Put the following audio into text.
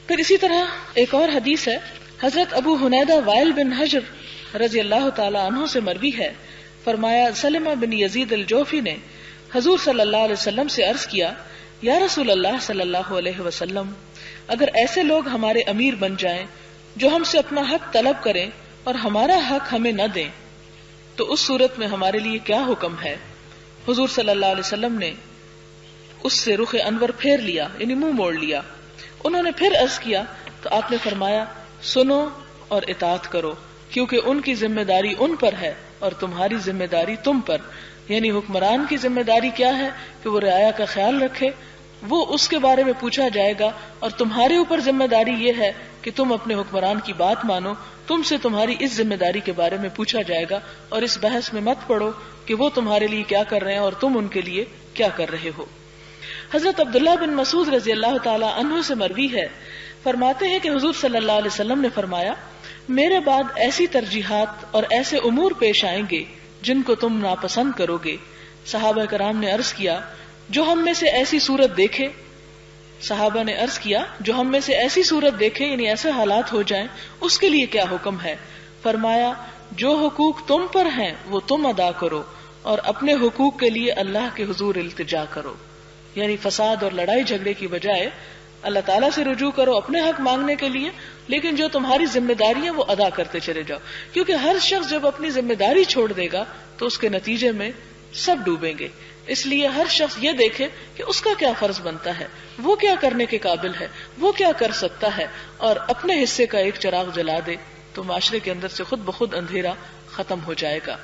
پھر اسی طرح ایک اور حدیث ہے، حضرت ابو حنیدہ وائل بن حجر رضی اللہ تعالی عنہ سے مروی ہے، فرمایا سلمہ بن یزید الجوفی نے حضور صلی اللہ علیہ وسلم سے عرض کیا، یا رسول اللہ صلی اللہ علیہ وسلم، اگر ایسے لوگ ہمارے امیر بن جائیں جو ہم سے اپنا حق طلب کریں اور ہمارا حق ہمیں نہ دیں تو اس صورت میں ہمارے لیے کیا حکم ہے؟ حضور صلی اللہ علیہ وسلم نے اس سے رخ انور پھیر لیا، یعنی منہ موڑ لیا۔ انہوں نے پھر عرض کیا تو آپ نے فرمایا سنو اور اطاعت کرو، کیونکہ ان کی ذمہ داری ان پر ہے اور تمہاری ذمہ داری تم پر۔ یعنی حکمران کی ذمہ داری کیا ہے کہ وہ رعایا کا خیال رکھے، وہ اس کے بارے میں پوچھا جائے گا، اور تمہارے اوپر ذمہ داری یہ ہے کہ تم اپنے حکمران کی بات مانو، تم سے تمہاری اس ذمہ داری کے بارے میں پوچھا جائے گا، اور اس بحث میں مت پڑو کہ وہ تمہارے لیے کیا کر رہے ہیں اور تم ان کے لیے کیا کر رہے ہو۔ حضرت عبداللہ بن مسعود رضی اللہ تعالی عنہ سے مروی ہے، فرماتے ہیں کہ حضور صلی اللہ علیہ وسلم نے فرمایا میرے بعد ایسی ترجیحات اور ایسے امور پیش آئیں گے جن کو تم ناپسند کرو گے۔ صحابہ کرام نے عرض کیا جو ہم میں سے ایسی صورت دیکھے، صحابہ نے عرض کیا جو ہم میں سے ایسی صورت دیکھے، یعنی ایسے حالات ہو جائیں، اس کے لیے کیا حکم ہے؟ فرمایا جو حقوق تم پر ہیں وہ تم ادا کرو اور اپنے حقوق کے لیے اللہ کے حضور التجا کرو، یعنی فساد اور لڑائی جھگڑے کی بجائے اللہ تعالیٰ سے رجوع کرو اپنے حق مانگنے کے لیے، لیکن جو تمہاری ذمہ داری ہے وہ ادا کرتے چلے جاؤ، کیونکہ ہر شخص جب اپنی ذمہ داری چھوڑ دے گا تو اس کے نتیجے میں سب ڈوبیں گے۔ اس لیے ہر شخص یہ دیکھے کہ اس کا کیا فرض بنتا ہے، وہ کیا کرنے کے قابل ہے، وہ کیا کر سکتا ہے، اور اپنے حصے کا ایک چراغ جلا دے تو معاشرے کے اندر سے خود بخود اندھیرا ختم ہو جائے گا۔